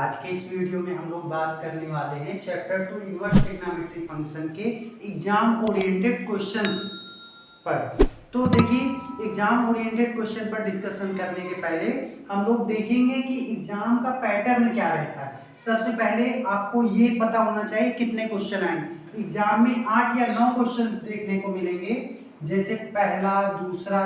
आज के इस वीडियो में हम लोग बात करने वाले हैं चैप्टर 2 इनवर्स ट्रिग्नोमेट्री फंक्शन के एग्जाम ओरिएंटेड क्वेश्चंस पर। तो देखिए, एग्जाम ओरिएंटेड क्वेश्चन पर डिस्कशन करने के पहले हम लोग देखेंगे कि एग्जाम का पैटर्न क्या रहता है। सबसे पहले आपको ये पता होना चाहिए कितने क्वेश्चन आएंगे एग्जाम में। 8 या 9 क्वेश्चंस देखने को मिलेंगे। जैसे पहला, दूसरा,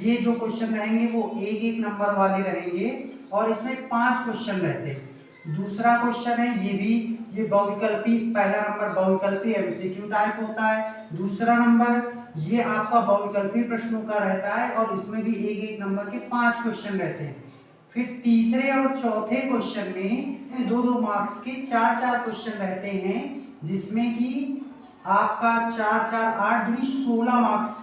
ये जो क्वेश्चन रहेंगे वो एक एक नंबर वाले रहेंगे और इसमें 5 क्वेश्चन रहते हैं। दूसरा क्वेश्चन है ये बहुविकल्पी, पहला नंबर बहुविकल्पी एमसीक्यू टाइप होता है। दूसरा नंबर ये आपका बहुविकल्पी प्रश्नों का रहता है और इसमें भी एक एक नंबर के 5 क्वेश्चन रहते हैं। फिर तीसरे और चौथे क्वेश्चन में 2-2 मार्क्स के 4-4 क्वेश्चन रहते हैं, जिसमें कि आपका 4-4 8 दूनी 16 मार्क्स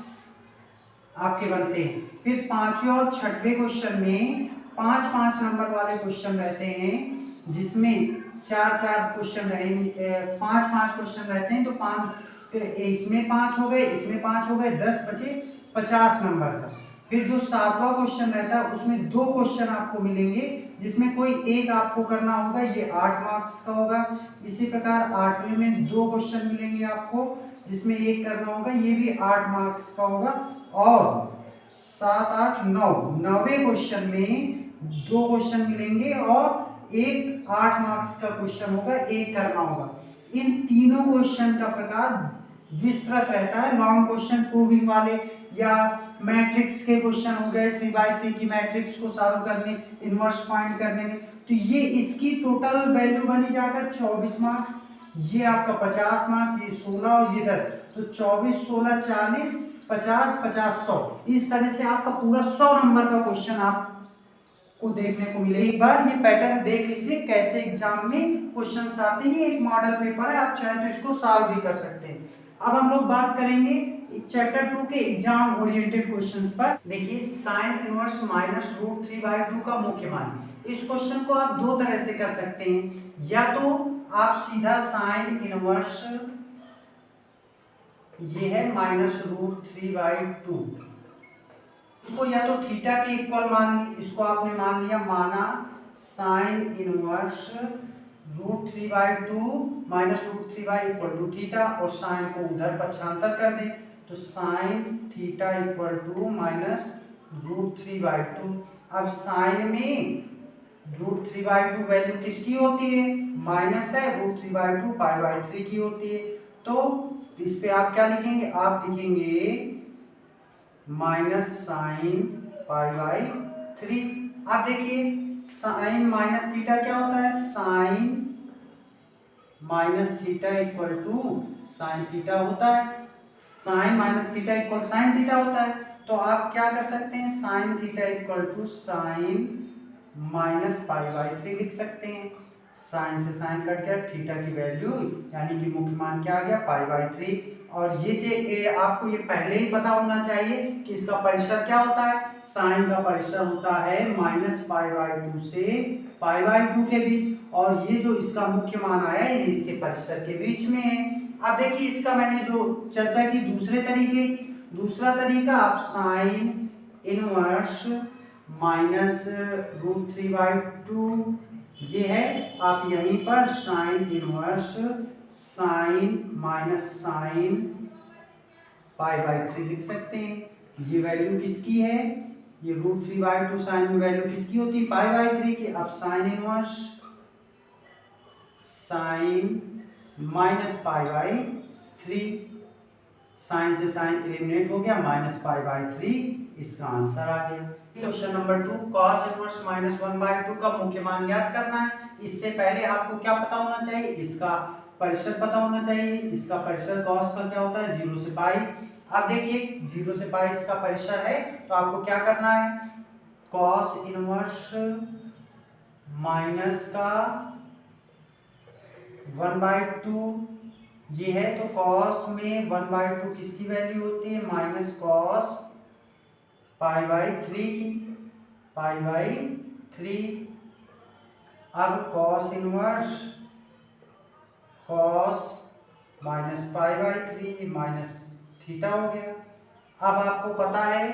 आपके बनते हैं। फिर पांचवें और छठवें क्वेश्चन में 5-5 नंबर वाले क्वेश्चन रहते हैं, जिसमें 4-4 क्वेश्चन रहेंगे, 5-5 क्वेश्चन रहते हैं। तो 5 इसमें 5 हो गए, इसमें 5 हो गए, 10 बचे 50 नंबर का। फिर जो 7वां क्वेश्चन रहता है उसमें 2 क्वेश्चन आपको मिलेंगे, जिसमें कोई एक आपको करना होगा, ये 8 मार्क्स का होगा। इसी प्रकार 8वें में 2 क्वेश्चन मिलेंगे आपको, जिसमें एक करना होगा, ये भी 8 मार्क्स का होगा। और 7, 8, 9 9वें क्वेश्चन में 2 क्वेश्चन मिलेंगे और एक 8 मार्क्स का क्वेश्चन होगा, एक करना होगा। इन तीनों क्वेश्चन का प्रकार विस्तृत रहता है। लॉन्ग क्वेश्चन प्रूविंग वाले या मैट्रिक्स के क्वेश्चन हो गए, 3x3 की मैट्रिक्स को सॉल्व करने, इनवर्स फाइंड करने में, तो ये इसकी टोटल वैल्यू बनी जाकर 24 मार्क्स। ये आपका 50 मार्क्स, ये 16 और ये 10, तो 24, 16, 40, 50, 50, 100। इस तरह से आपका पूरा 100 नंबर का क्वेश्चन आपको देखने को मिले। एक बार ये पैटर्न देख लीजिए कैसे एग्जाम में क्वेश्चंस आते हैं। एक मॉडल पेपर है, आप चाहें तो इसको सॉल्व भी कर सकते हैं। अब हम लोग बात करेंगे चैप्टर 2 के एग्जाम ओरिएंटेड क्वेश्चंस पर। देखिए, sin इनवर्स माइनस रूट 3/2 का मुख्य मान। इस क्वेश्चन को आप 2 तरह से कर सकते हैं। या तो आप सीधा sin इनवर्स, ये है माइनस रूट 3/2, इसको या तो थीटा के इक्वल मान, इसको आपने मान लिया, माना sin inverse root 3/2 minus root 3 equal to theta, और साइन को उधर पक्षांतर कर दें तो sine theta equal to minus root 3/2। अब साइन में रूट 3/2 वैल्यू किसकी होती है, माइनस है, रूट 3/2 π/3 की होती है। तो इस पे आप क्या लिखेंगे, आप लिखेंगे माइनस साइन π/3। आप देखिए साइन माइनस थीटा क्या होता है, sine minus theta equal to sine theta होता है। Sine minus theta equal sine theta होता है। तो आप क्या कर सकते हैं, sine theta equal to sine minus π/3 लिख सकते हैं। साइन से साइन कट गया, थीटा की वैल्यू यानी कि मुख्य मान क्या आ गया, π/3। और ये आपको ये पहले ही पता होना चाहिए कि इसका परिसर क्या होता है। साइन का परिसर होता है माइनस π/2 से π/2 के बीच, और ये जो इसका मुख्य मान आया है ये इसके परिसर के बीच में है। अब देखिए, इसका मैंने जो चर्चा की दूसरे तरीके की, दूसरा तरीका आप साइन इनवर्स माइनस रूट 3/2, ये है, आप यहीं पर sine inverse sine minus sine π/3 लिख सकते हैं। ये वैल्यू किसकी है, ये रूट 3/2 साइन में वैल्यू किसकी होती है, π/3 की। अब sine inverse sine minus π/3, sine से साइन एलिमिनेट हो गया, माइनस π/3 इसका आंसर आ गया। Question number 2, cos inverse minus 1/2 का मुख्य मान ज्ञात करना है। इससे पहले आपको क्या पता होना चाहिए, इसका परिसर पता होना चाहिए। इसका परिसर cos का क्या होता है, 0 से पाई। अब देखिए 0 से पाई इसका परिसर है, तो आपको क्या करना है, cos इनवर्स माइनस का 1/2 ये है, तो cos में 1/2 किसकी वैल्यू होती है, माइनस cos π/3 की, π/3। अब cos inverse cos minus π/3 minus theta हो गया। अब आपको पता है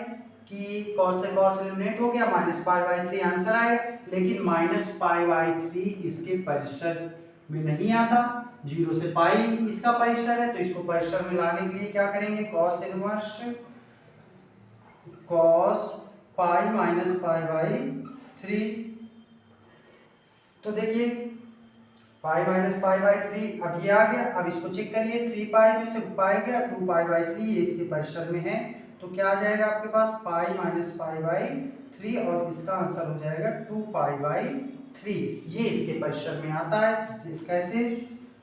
कि cos से cos एलिमिनेट हो गया, -π/3 आंसर आएगा। लेकिन -π/3 इसके परिसर में नहीं आता, 0 से पाई इसका परिसर है, तो इसको परिसर में लाने के लिए क्या करेंगे, cos इनवर्स cos π -π/3। तो देखिए पाई -π/3 अब ये आ गया। अब इसको चेक करिए, 3 पाई में से पाई गया, 2π/3 ये इसके परिसर में है, तो क्या आ जाएगा आपके पास पाई -π/3 और इसका आंसर हो जाएगा 2π/3। ये इसके परिसर में आता है। कैसे,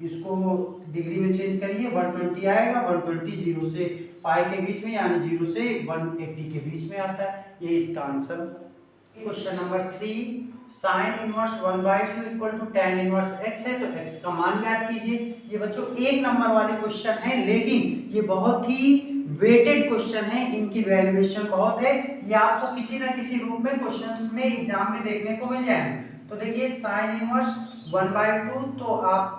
इसको डिग्री में चेंज करिए, 120 आएगा, 120 0 से पाई के बीच में यानी 0 से 180 के बीच में आता है। ये इसका answer. Question number 3, sine inverse 1/2 equal to tan inverse x है, तो x का मान ज्ञात कीजिए। ये बच्चों 1 नंबर वाले क्वेश्चन हैं, लेकिन ये बहुत ही वेटेड क्वेश्चन है, इनकी वैल्यूएशन बहुत है, ये आपको किसी ना किसी रूप में क्वेश्चंस में एग्जाम में देखने को मिल जाएंगे। तो देखिए साइन इनवर्स 1/2, तो आप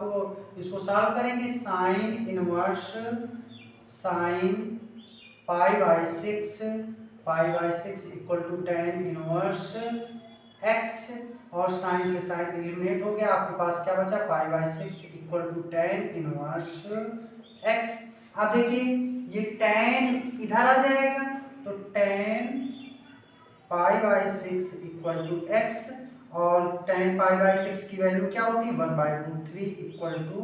इसको सॉल्व करेंगे, sine inverse sine π/6 equal to tan inverse x, और साइन से साइन एलिमिनेट हो गया, आपके पास क्या बचा, π/6 equal to tan inverse x। अब देखिए ये tan इधर आ जाएगा, तो tan π/6 इक्वल टू x, और tan π/6 की वैल्यू क्या होती है, 1/√3 इक्वल टू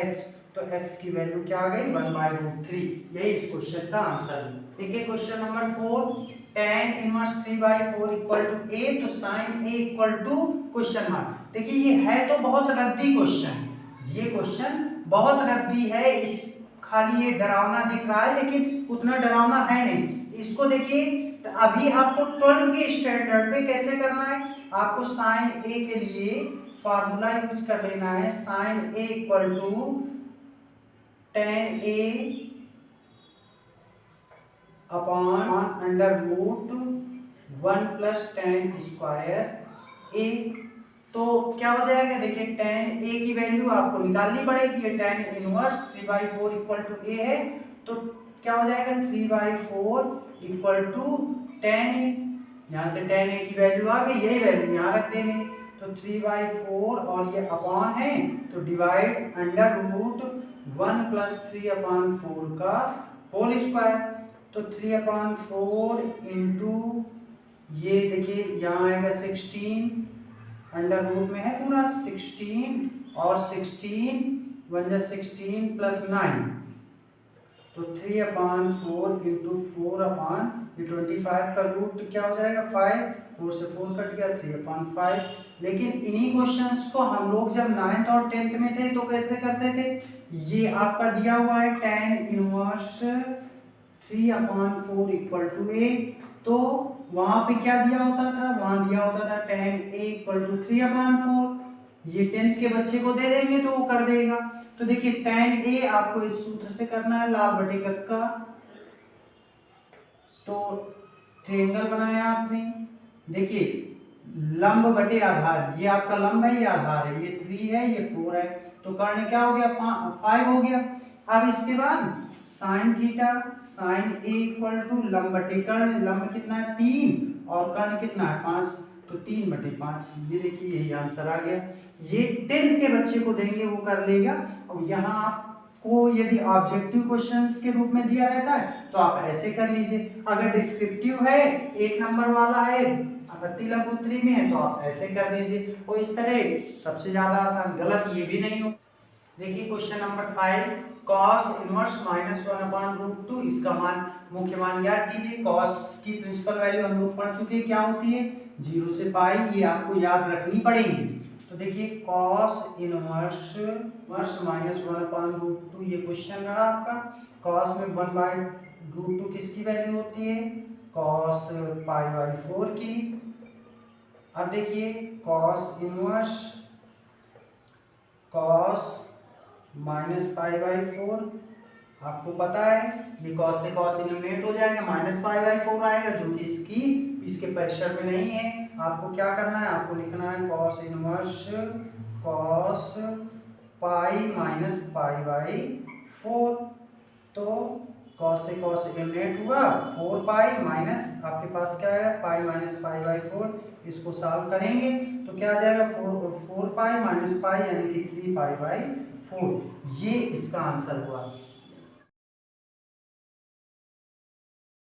x, तो x की वैल्यू क्या आ गई, 1/√3। यही इस क्वेश्चन का आंसर है। देखिए question number 4, tan inverse 3/4 equal to a, तो sin a equal to question mark. देखिए ये है तो बहुत रद्दी क्वेश्चन, ये क्वेश्चन बहुत रद्दी है, इस खाली ये डरावना दिख रहा है लेकिन उतना डरावना है नहीं। इसको देखिए, तो अभी आपको 12 के स्टैंडर्ड पे कैसे करना है, आपको sin a के लिए फार्मूला यूज कर लेना है, sin a equal to tan a upon √1 plus tan square a। तो क्या हो जाएगा, देखिए tan a की वैल्यू आपको निकालनी पड़ेगी, ये tan inverse 3/4 equal to a है, तो क्या हो जाएगा 3/4 इक्वल टू tan a, यहाँ से tan a की वैल्यू आ गई, यही वैल्यू यहाँ रख देंगे, तो 3/4 और ये अपॉन है, तो डिवाइड √1 प्लस 3/4 का होल स्क्वायर, तो 3/4 इंटू ये देखिए यहाँ आएगा 16, अंडर रूट में है पूरा 16 और 16 1 जा 16 प्लस 9, तो 3/4 इंटू 4/25 का रूट क्या हो जाएगा 5, 4 से 4 कट गया 3/5। लेकिन इन्हीं क्वेश्चंस को हम लोग जब 9th और 10th में थे तो कैसे करते थे, ये आपका दिया हुआ है tan inverse 3/4 equal to a, तो वहां पे क्या दिया होता था, वहां दिया होता था tan a इक्वल टू 3/4, ये 10th के बच्चे को दे देंगे तो वो कर देगा। तो देखिए tan a आपको इस सूत्र से करना है, लाल बटे कक्का, तो ट्रायंगल बनाया आपने, देखिए लंब बटे आधार, ये आपका लंब है, ये आधार है, ये 3 है, ये 4 है, तो कर्ण क्या हो गया 5 हो गया। अब इसके बाद sine theta sine a equal to लंब बटे कर्ण, लंब कितना है 3 और कर्ण कितना है 5, तो 3/5, ये देखिए यही आंसर आ गया। ये 10th के बच्चे को देंगे वो कर लेगा। और यहाँ आपको यदि ऑब्जेक्टिव क्वेश्चंस के रूप में दिया रहता है तो आप ऐसे कर लीजिए, अगर डिस्क्रिप्टिव है 1 नंबर वाला है अति लघु उत्तरी में है तो आप ऐसे कर दीजिए, और इस तरह सबसे ज्यादा आसान गलत ये भी नहीं हो। देखिए क्वेश्चन नंबर 5, cos इनवर्स -1/√2, इसका मान मुख्य मान ज्ञात कीजिए। cos की प्रिंसिपल वैल्यू हम लोग पढ़ चुके हैं, क्या होती है 0 से पाई, ये आपको याद रखनी पड़ेगी। तो देखिए cos इनवर्स -1/√2 ये क्वेश्चन रहा आपका। cos में 1/√2 किसकी वैल्यू होती है, cos π/4 की। अब देखिए cos इनवर्स cos -π/4, आपको पता है ये cos से cos एलिमिनेट हो जाएगा, -π/4 आएगा जो कि इसके परिसर में नहीं है। आपको क्या करना है, आपको लिखना है cos इनवर्स cos π -π/4, तो कॉस से कॉस एलिमिनेट हुआ, 4 पाई माइनस आपके पास क्या है पाई माइनस पाई बाई 4, इसको सॉल्व करेंगे तो क्या आ जाएगा 4 पाई माइनस पाई यानी कि 3 पाई बाई 4, ये इसका आंसर हुआ।